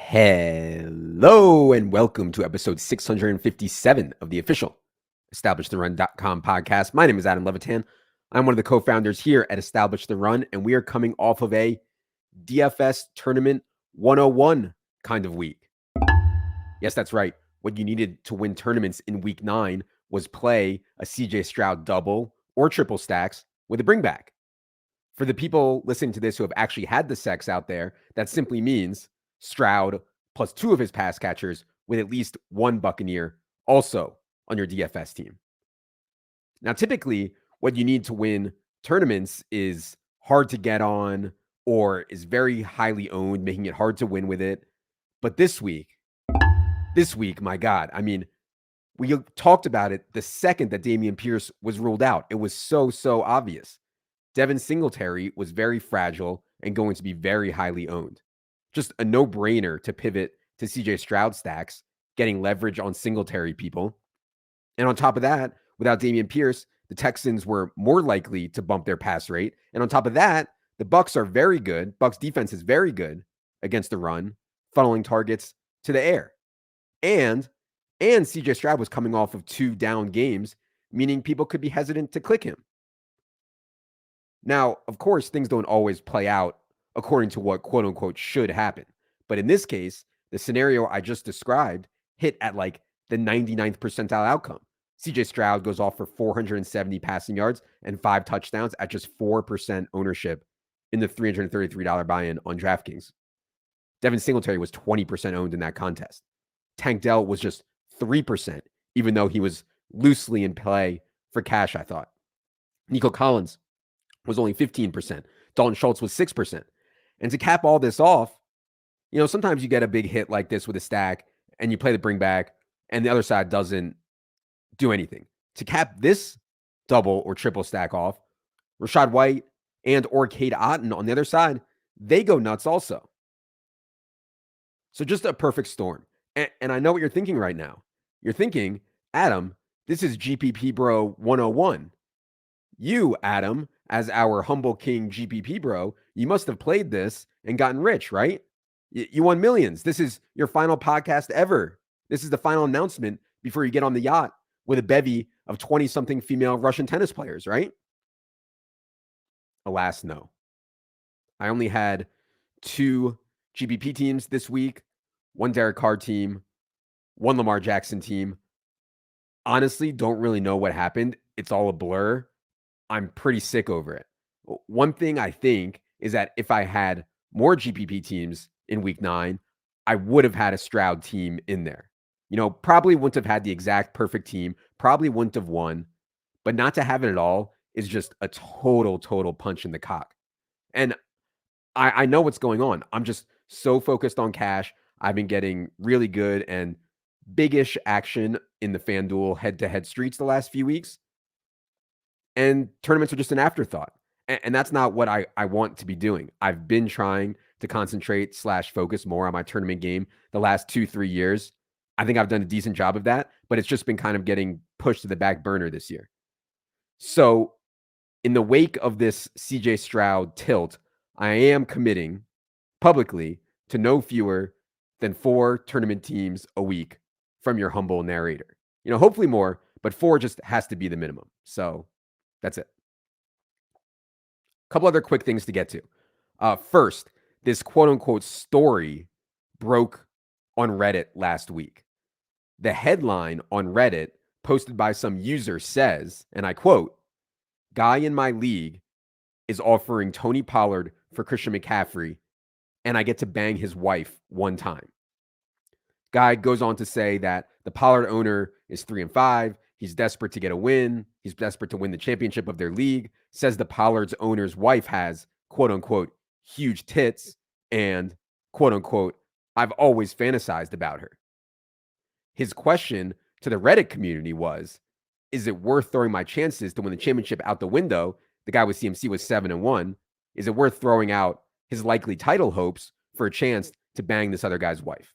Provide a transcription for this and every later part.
Hello and welcome to episode 657 of the official EstablishTheRun.com podcast. My name is Adam Levitan. I'm one of the co-founders here at Establish the Run, and we are coming off of a DFS Tournament 101 kind of week. Yes, that's right. What you needed to win tournaments in week 9 was play a CJ Stroud double or triple stacks with a bringback. For the people listening to this who have actually had the sex out there, that simply means Stroud plus 2 of his pass catchers with at least 1 Buccaneer also on your DFS team. Now, typically, what you need to win tournaments is hard to get on or is very highly owned, making it hard to win with it. But this week, my God, I mean, we talked about it the second that Dameon Pierce was ruled out. It was so obvious. Devin Singletary was very fragile and going to be very highly owned. Just a no-brainer to pivot to CJ Stroud stacks, getting leverage on Singletary people. And on top of that, without Dameon Pierce, the Texans were more likely to bump their pass rate. And on top of that, the Bucs are very good. Bucs defense is very good against the run, funneling targets to the air. And CJ Stroud was coming off of 2 down games, meaning people could be hesitant to click him. Now, of course, things don't always play out according to what quote unquote should happen. But in this case, the scenario I just described hit at like the 99th percentile outcome. CJ Stroud goes off for 470 passing yards and 5 touchdowns at just 4% ownership in the $333 buy-in on DraftKings. Devin Singletary was 20% owned in that contest. Tank Dell was just 3%, even though he was loosely in play for cash, I thought. Nico Collins was only 15%. Dalton Schultz was 6%. And to cap all this off, you know, sometimes you get a big hit like this with a stack and you play the bring back and the other side doesn't do anything. To cap this double or triple stack off, Rachaad White and or Cade Otton on the other side, they go nuts also. So just a perfect storm. And I know what you're thinking right now. You're thinking, Adam, this is GPP Bro 101. You, Adam, as our humble king GPP bro, you must have played this and gotten rich, right? You won millions. This is your final podcast ever. This is the final announcement before you get on the yacht with a bevy of 20-something female Russian tennis players, right? Alas, no. I only had 2 GPP teams this week, 1 Derek Carr team, 1 Lamar Jackson team. Honestly, don't really know what happened. It's all a blur. I'm pretty sick over it. One thing I think is that if I had more GPP teams in week 9, I would have had a Stroud team in there. You know, probably wouldn't have had the exact perfect team, probably wouldn't have won, but not to have it at all is just a total punch in the cock. And I know what's going on. I'm just so focused on cash. I've been getting really good and big-ish action in the FanDuel head-to-head streets the last few weeks. And tournaments are just an afterthought. And that's not what I want to be doing. I've been trying to concentrate / focus more on my tournament game the last 2-3 years. I think I've done a decent job of that, but it's just been kind of getting pushed to the back burner this year. So in the wake of this CJ Stroud tilt, I am committing publicly to no fewer than 4 tournament teams a week from your humble narrator. You know, hopefully more, but 4 just has to be the minimum. So that's it. A couple other quick things to get to. First, this quote unquote story broke on Reddit last week. The headline on Reddit posted by some user says, and I quote, "Guy in my league is offering Tony Pollard for Christian McCaffrey, and I get to bang his wife 1 time." Guy goes on to say that the Pollard owner is 3-5. He's desperate to get a win. He's desperate to win the championship of their league. Says the Pollard's owner's wife has, quote unquote, huge tits and, quote unquote, I've always fantasized about her. His question to the Reddit community was, is it worth throwing my chances to win the championship out the window? The guy with CMC was 7-1. Is it worth throwing out his likely title hopes for a chance to bang this other guy's wife?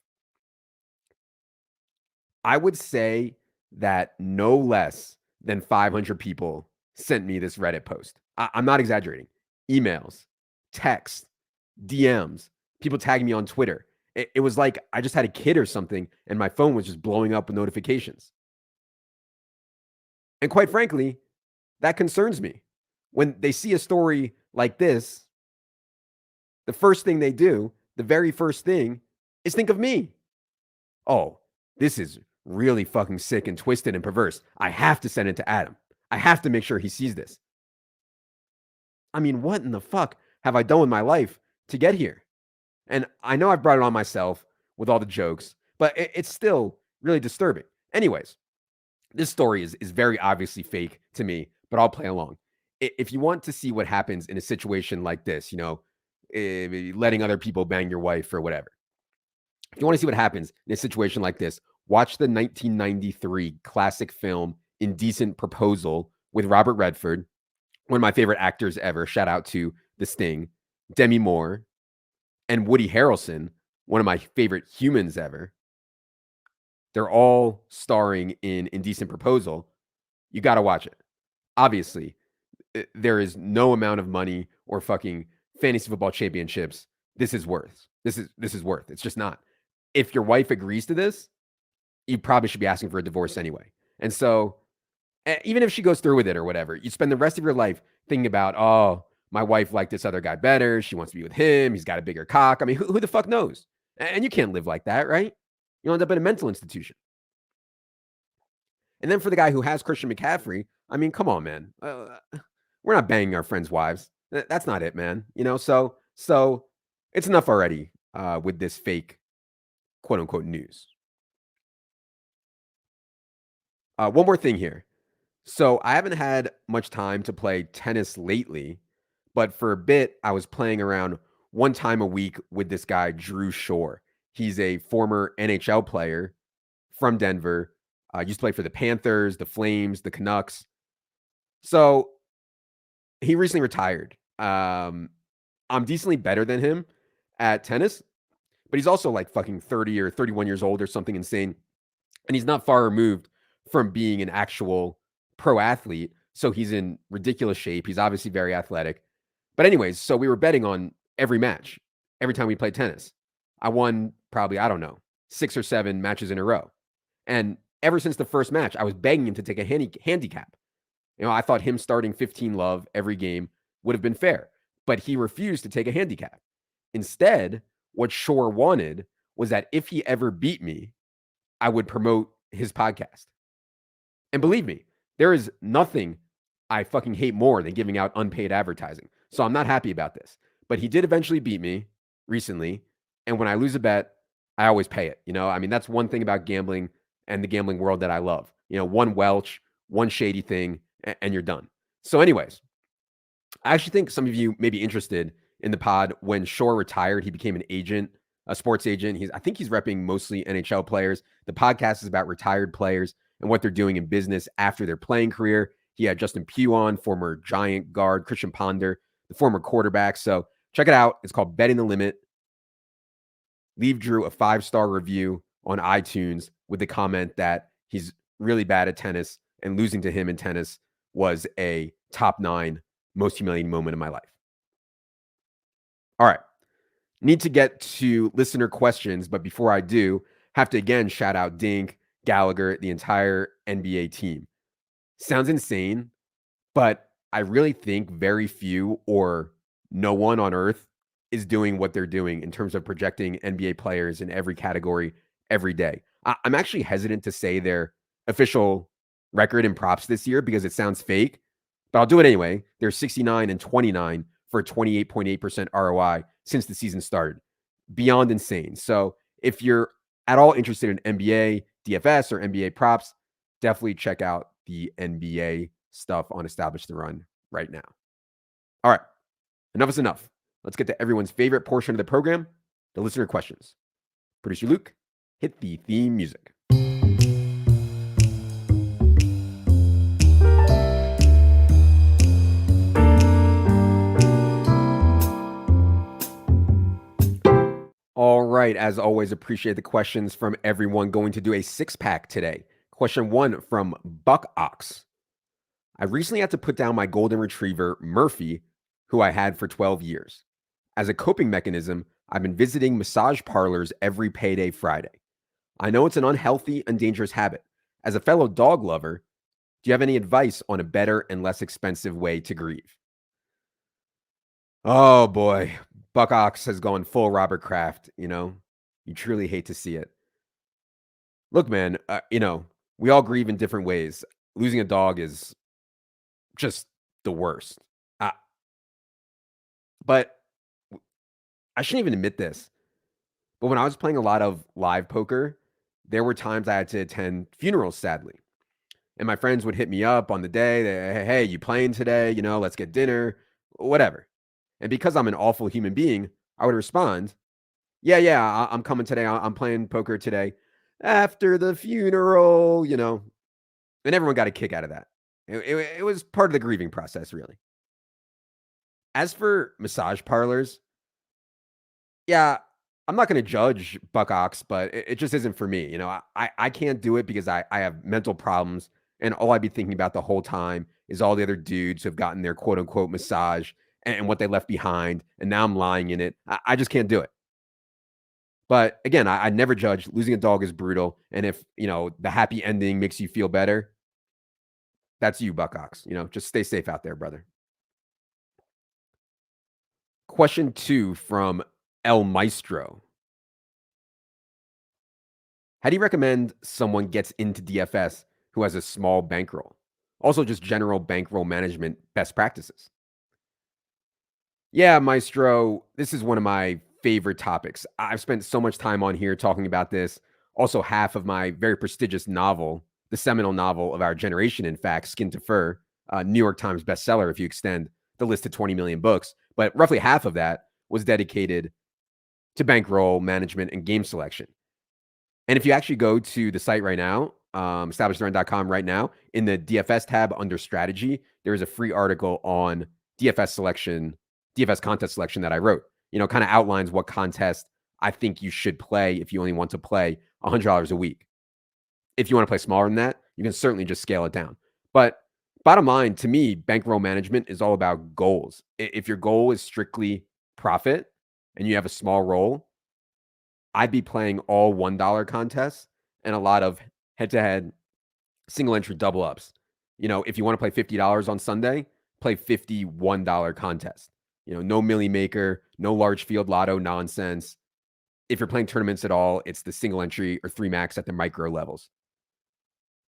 I would say that no less than 500 people sent me this Reddit post. I'm not exaggerating. Emails, text, DMs, people tagging me on Twitter. It was like I just had a kid or something, and my phone was just blowing up with notifications. And quite frankly, that concerns me. When they see a story like this, the first thing they do, the very first thing, is think of me. Oh, this is really fucking sick and twisted and perverse. I have to send it to Adam. I have to make sure he sees this. I mean, what in the fuck have I done with my life to get here? And I know I've brought it on myself with all the jokes, but it's still really disturbing. Anyways, this story is very obviously fake to me, but I'll play along. If you want to see what happens in a situation like this, letting other people bang your wife or whatever, if you want to see what happens in a situation like this, watch the 1993 classic film Indecent Proposal with Robert Redford, one of my favorite actors ever. Shout out to The Sting, Demi Moore, and Woody Harrelson, one of my favorite humans ever. They're all starring in Indecent Proposal. You got to watch it. Obviously, there is no amount of money or fucking fantasy football championships this is worth. This is worth. It's just not. If your wife agrees to this, you probably should be asking for a divorce anyway. And so, even if she goes through with it or whatever, you spend the rest of your life thinking about, oh, my wife liked this other guy better. She wants to be with him. He's got a bigger cock. I mean, who the fuck knows? And you can't live like that, right? You'll end up in a mental institution. And then for the guy who has Christian McCaffrey, I mean, come on, man. We're not banging our friends' wives. That's not it, man. So it's enough already with this fake quote unquote news. One more thing here. So I haven't had much time to play tennis lately, but for a bit, I was playing around one time a week with this guy, Drew Shore. He's a former NHL player from Denver. Used to play for the Panthers, the Flames, the Canucks. So he recently retired. I'm decently better than him at tennis, but he's also like fucking 30 or 31 years old or something insane. And he's not far removed from being an actual pro athlete. So he's in ridiculous shape. He's obviously very athletic. But anyways, so we were betting on every match, every time we played tennis. I won probably, I don't know, 6 or 7 matches in a row. And ever since the first match, I was begging him to take a handicap. I thought him starting 15 love every game would have been fair, but he refused to take a handicap. Instead, what Shore wanted was that if he ever beat me, I would promote his podcast. And believe me, there is nothing I fucking hate more than giving out unpaid advertising. So I'm not happy about this. But he did eventually beat me recently. And when I lose a bet, I always pay it. I mean, that's one thing about gambling and the gambling world that I love. One welch, one shady thing, and you're done. So anyways, I actually think some of you may be interested in the pod. When Shore retired, he became an agent, a sports agent. I think he's repping mostly NHL players. The podcast is about retired players and what they're doing in business after their playing career. He had Justin Pugh on, former Giant guard, Christian Ponder, the former quarterback. So check it out. It's called Betting the Limit. Leave Drew a 5-star review on iTunes with the comment that he's really bad at tennis and losing to him in tennis was a top 9 most humiliating moment in my life. All right. Need to get to listener questions, but before I do, have to again shout out Dink, Gallagher, the entire NBA team. Sounds insane, but I really think very few or no one on earth is doing what they're doing in terms of projecting NBA players in every category every day. I'm actually hesitant to say their official record in props this year because it sounds fake, but I'll do it anyway. They're 69 and 29 for a 28.8% ROI since the season started. Beyond insane. So if you're at all interested in NBA, DFS, or NBA props, definitely check out the NBA stuff on Establish the Run right now. All right. Enough is enough. Let's get to everyone's favorite portion of the program, the listener questions. Producer Luke, hit the theme music. All right. As always, appreciate the questions from everyone. Going to do a 6-pack today. Question 1 from Buck Ox. I recently had to put down my golden retriever, Murphy, who I had for 12 years. As a coping mechanism, I've been visiting massage parlors every payday Friday. I know it's an unhealthy and dangerous habit. As a fellow dog lover, do you have any advice on a better and less expensive way to grieve? Oh boy, Buck Ox has gone full Robert Kraft, you know? You truly hate to see it. Look, man, we all grieve in different ways. Losing a dog is just the worst. Uh, but I shouldn't even admit this, but when I was playing a lot of live poker, there were times I had to attend funerals, sadly. And my friends would hit me up on the day, hey, you playing today? Let's get dinner, whatever. And because I'm an awful human being, I would respond, yeah, yeah, I'm coming today. I'm playing poker today after the funeral. And everyone got a kick out of that. It was part of the grieving process, really. As for massage parlors, yeah, I'm not going to judge Buck Ox, but it just isn't for me. I can't do it because I have mental problems. And all I'd be thinking about the whole time is all the other dudes who have gotten their quote unquote massage and what they left behind. And now I'm lying in it. I just can't do it. But again, I never judge. Losing a dog is brutal. And if, the happy ending makes you feel better, that's you, Buck Ox. Just stay safe out there, brother. Question 2 from El Maestro. How do you recommend someone gets into DFS who has a small bankroll? Also, just general bankroll management best practices. Yeah, Maestro, this is one of my favorite topics. I've spent so much time on here talking about this. Also, half of my very prestigious novel, the seminal novel of our generation, in fact, Skin to Fur, New York Times bestseller if you extend the list to 20 million books. But roughly half of that was dedicated to bankroll management and game selection. And if you actually go to the site right now, establishtheRun.com right now, in the DFS tab under strategy, there is a free article on DFS contest selection that I wrote. Kind of outlines what contest I think you should play if you only want to play $100 a week. If you want to play smaller than that, you can certainly just scale it down. But bottom line, to me, bankroll management is all about goals. If your goal is strictly profit and you have a small roll, I'd be playing all $1 contests and a lot of head-to-head single entry double ups. If you want to play $50 on Sunday, play $51 contest. No milli maker, no large field lotto nonsense. If you're playing tournaments at all, it's the single entry or 3 max at the micro levels.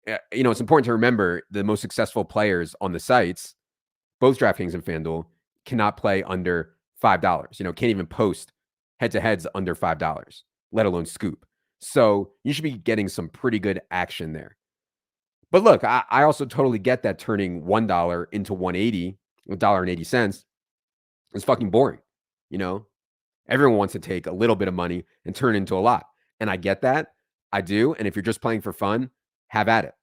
It's important to remember the most successful players on the sites, both DraftKings and FanDuel, cannot play under $5. Can't even post head-to-heads under $5, let alone scoop. So you should be getting some pretty good action there. But look, I also totally get that turning $1 into $1.80, $1.80 is fucking boring. Everyone wants to take a little bit of money and turn it into a lot. And I get that. I do. And if you're just playing for fun, have at it.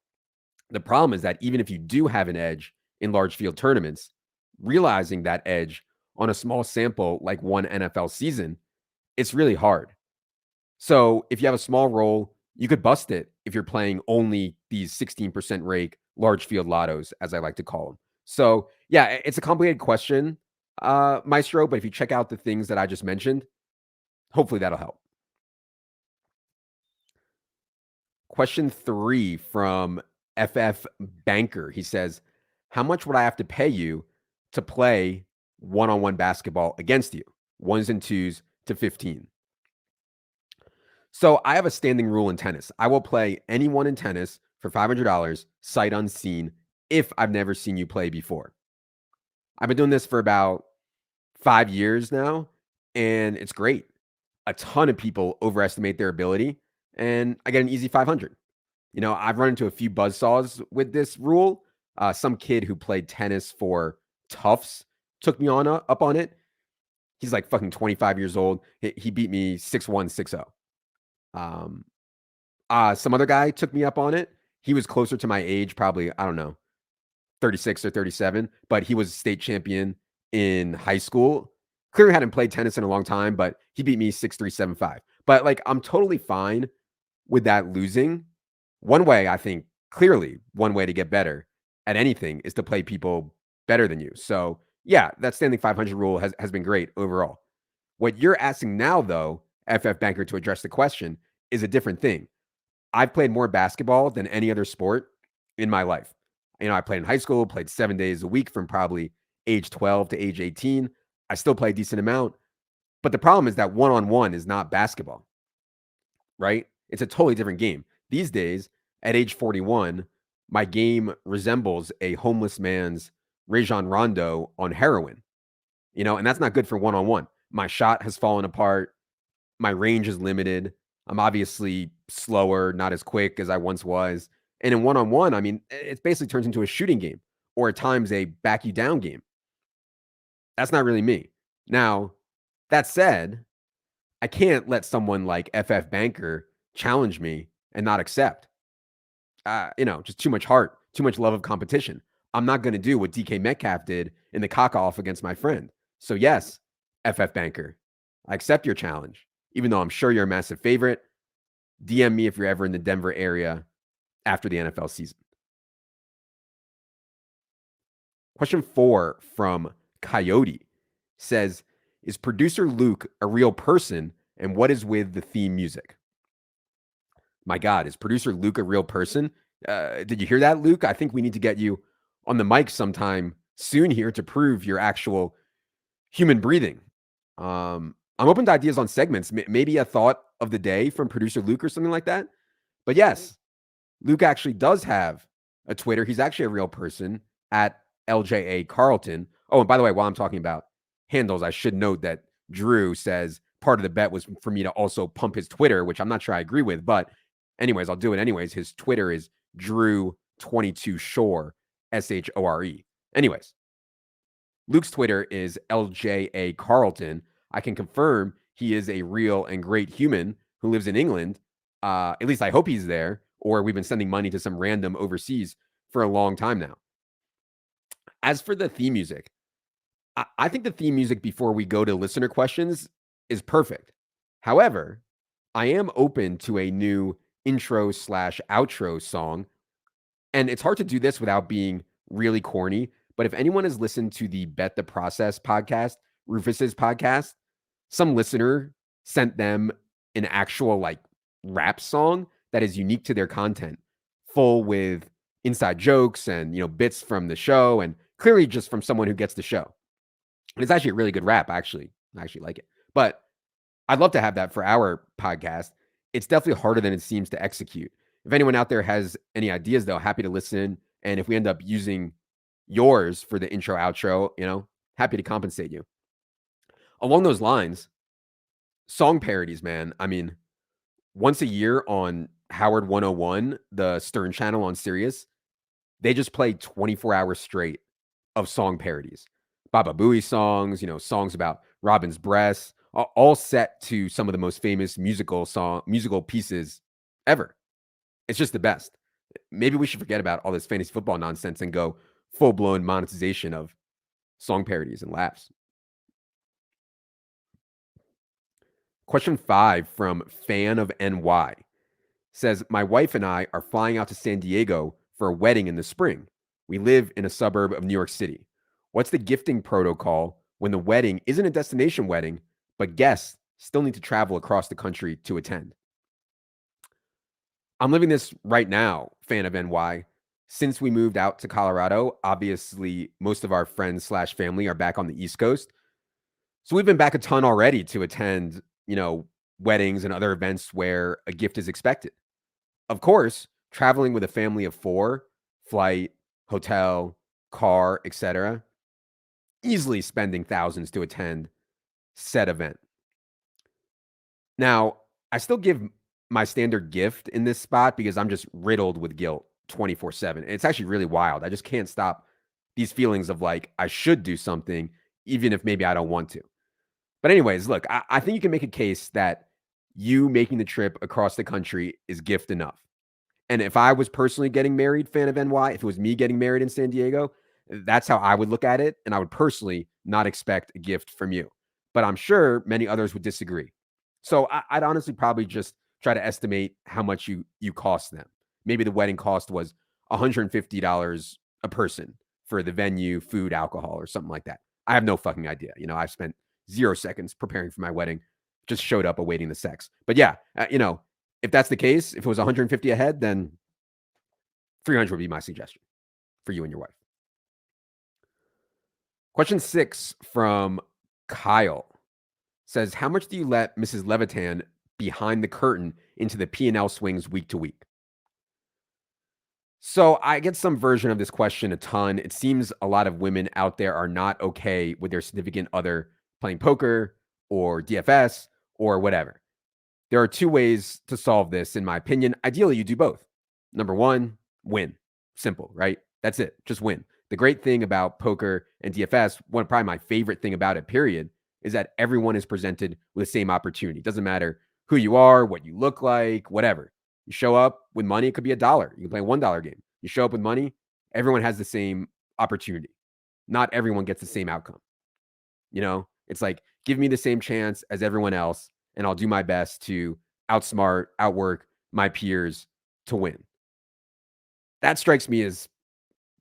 The problem is that even if you do have an edge in large field tournaments, realizing that edge on a small sample like one NFL season, it's really hard. So if you have a small roll, you could bust it if you're playing only these 16% rake large field lottos, as I like to call them. So yeah, it's a complicated question, Maestro, but if you check out the things that I just mentioned, hopefully that'll help. Question 3 from FF Banker. He says, how much would I have to pay you to play one-on-one basketball against you? Ones and twos to 15. So I have a standing rule in tennis. I will play anyone in tennis for $500, sight unseen, if I've never seen you play before. I've been doing this for about 5 years now, and it's great. A ton of people overestimate their ability, and I get an easy 500. I've run into a few buzzsaws with this rule. Some kid who played tennis for Tufts took me up on it. He's like fucking 25 years old. He beat me 6-1, 6-0. Some other guy took me up on it. He was closer to my age, probably, I don't know, 36 or 37, but he was state champion in high school. Clearly hadn't played tennis in a long time, but he beat me 6-3, 7-5. But like, I'm totally fine with that losing. One way, I think, clearly, one way to get better at anything is to play people better than you. So yeah, that standing 500 rule has been great overall. What you're asking now, though, FF Banker, to address the question, is a different thing. I've played more basketball than any other sport in my life. I played in high school, played 7 days a week from probably age 12 to age 18. I still play a decent amount. But the problem is that one-on-one is not basketball, right? It's a totally different game. These days, at age 41, my game resembles a homeless man's Rajon Rondo on heroin, and that's not good for one-on-one. My shot has fallen apart. My range is limited. I'm obviously slower, not as quick as I once was. And in one-on-one, it basically turns into a shooting game or at times a back you down game. That's not really me. Now, that said, I can't let someone like FF Banker challenge me and not accept. Just too much heart, too much love of competition. I'm not going to do what DK Metcalf did in the cock off against my friend. So, yes, FF Banker, I accept your challenge, even though I'm sure you're a massive favorite. DM me if you're ever in the Denver area after the NFL season. Question 4 from Coyote says, is producer Luke a real person, and what is with the theme music? My God, is producer Luke a real person? Did you hear that, Luke? I think we need to get you on the mic sometime soon here to prove your actual human breathing. I'm open to ideas on segments, maybe a thought of the day from producer Luke or something like that. But yes, Luke actually does have a Twitter. He's actually a real person at LJA Carlton. Oh, and by the way, while I'm talking about handles, I should note that Drew says part of the bet was for me to also pump his Twitter, which I'm not sure I agree with. But anyways, I'll do it anyways. His Twitter is Drew22Shore, Shore. Anyways, Luke's Twitter is LJA Carlton. I can confirm he is a real and great human who lives in England. At least I hope he's there, or we've been sending money to some random overseas for a long time now. As for the theme music, I think the theme music before we go to listener questions is perfect. However, I am open to a new intro/outro song. And it's hard to do this without being really corny. But if anyone has listened to the Bet the Process podcast, Rufus's podcast, some listener sent them an actual rap song that is unique to their content, full with inside jokes and bits from the show, and clearly just from someone who gets the show. And it's actually a really good rap. I actually like it. But I'd love to have that for our podcast. It's definitely harder than it seems to execute. If anyone out there has any ideas, though, happy to listen. And if we end up using yours for the intro, outro, happy to compensate you. Along those lines, song parodies, man. Once a year on Howard 101, the Stern channel on Sirius, they just play 24 hours straight of song parodies. Baba Booey songs, songs about Robin's breasts, all set to some of the most famous musical pieces ever. It's just the best. Maybe we should forget about all this fantasy football nonsense and go full-blown monetization of song parodies and laughs. Question 5 from Fan of NY says, my wife and I are flying out to San Diego for a wedding in the spring. We live in a suburb of New York City. What's the gifting protocol when the wedding isn't a destination wedding, but guests still need to travel across the country to attend? I'm living this right now, Fan of NY. Since we moved out to Colorado, obviously most of our friends/family are back on the East Coast. So we've been back a ton already to attend, weddings and other events where a gift is expected. Of course, traveling with a family of 4, flight, hotel, car, etc., easily spending thousands to attend said event. Now, I still give my standard gift in this spot because I'm just riddled with guilt 24/7. It's actually really wild. I just can't stop these feelings of I should do something, even if maybe I don't want to. But anyways, look, I think you can make a case that you making the trip across the country is gift enough. And if I was personally getting married, Fan of NY, if it was me getting married in San Diego, that's how I would look at it. And I would personally not expect a gift from you. But I'm sure many others would disagree. So I'd honestly probably just try to estimate how much you cost them. Maybe the wedding cost was $150 a person for the venue, food, alcohol, or something like that. I have no fucking idea. I've spent 0 seconds preparing for my wedding. Just showed up awaiting the sex. But yeah, if that's the case, if it was 150 ahead, then 300 would be my suggestion for you and your wife. Question 6 from Kyle says, how much do you let Mrs. Levitan behind the curtain into the P&L swings week to week? So I get some version of this question a ton. It seems a lot of women out there are not okay with their significant other playing poker or DFS or whatever. There are 2 ways to solve this, in my opinion. Ideally, you do both. Number 1, win. Simple, right? That's it. Just win. The great thing about poker and DFS, probably my favorite thing about it, period, is that everyone is presented with the same opportunity. It doesn't matter who you are, what you look like, whatever. You show up with money, it could be $1. You can play a $1 game. You show up with money, everyone has the same opportunity. Not everyone gets the same outcome. It's like, give me the same chance as everyone else, and I'll do my best to outsmart, outwork my peers to win. That strikes me as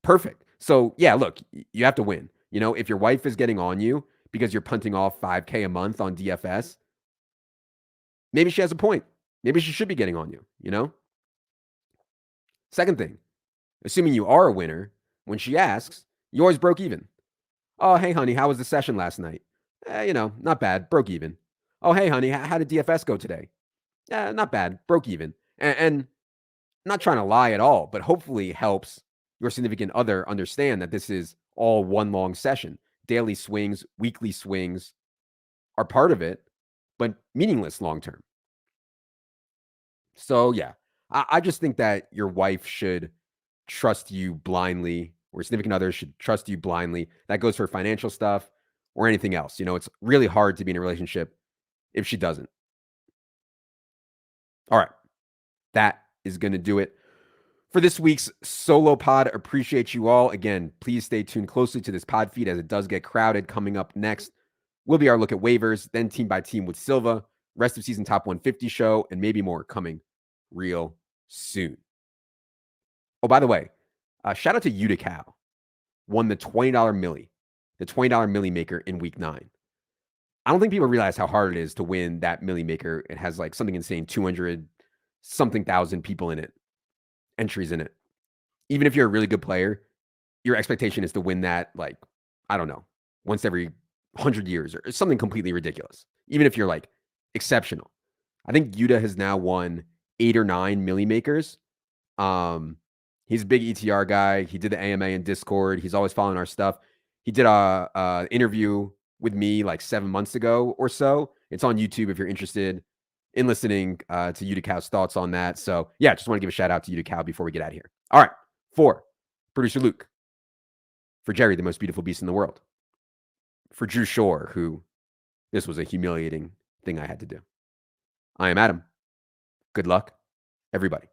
perfect. So yeah, look, you have to win. If your wife is getting on you because you're punting off $5K a month on DFS, maybe she has a point. Maybe she should be getting on you. Second thing, assuming you are a winner, when she asks, you always broke even. Oh, hey, honey, how was the session last night? Not bad, broke even. Oh, hey, honey, how did DFS go today? Not bad, broke even. And not trying to lie at all, but hopefully helps your significant other understand that this is all one long session. Daily swings, weekly swings are part of it, but meaningless long term. So yeah, I just think that your wife should trust you blindly, or your significant other should trust you blindly. That goes for financial stuff or anything else. It's really hard to be in a relationship if she doesn't. All right. That is going to do it for this week's solo pod. Appreciate you all. Again, please stay tuned closely to this pod feed as it does get crowded. Coming up next will be our look at waivers, then team by team with Silva, rest of season top 150 show, and maybe more coming real soon. Oh, by the way, shout out to Utica. Won the $20 milli, the $20 milli maker in week 9. I don't think people realize how hard it is to win that milli maker. It has like something insane, 200 something thousand people in it, entries in it. Even if you're a really good player, your expectation is to win that, like, I don't know, once every 100 years or something completely ridiculous. Even if you're like exceptional. I think Yuta has now won 8 or 9 milli makers. He's a big ETR guy. He did the AMA in Discord. He's always following our stuff. He did a interview with me like 7 months ago or so. It's on YouTube if you're interested in listening to Uticao's thoughts on that. So yeah, just want to give a shout out to Uticao before we get out of here. All right. For producer Luke, for Jerry, the most beautiful beast in the world, for Drew Shore, who this was a humiliating thing I had to do. I am Adam. Good luck, everybody.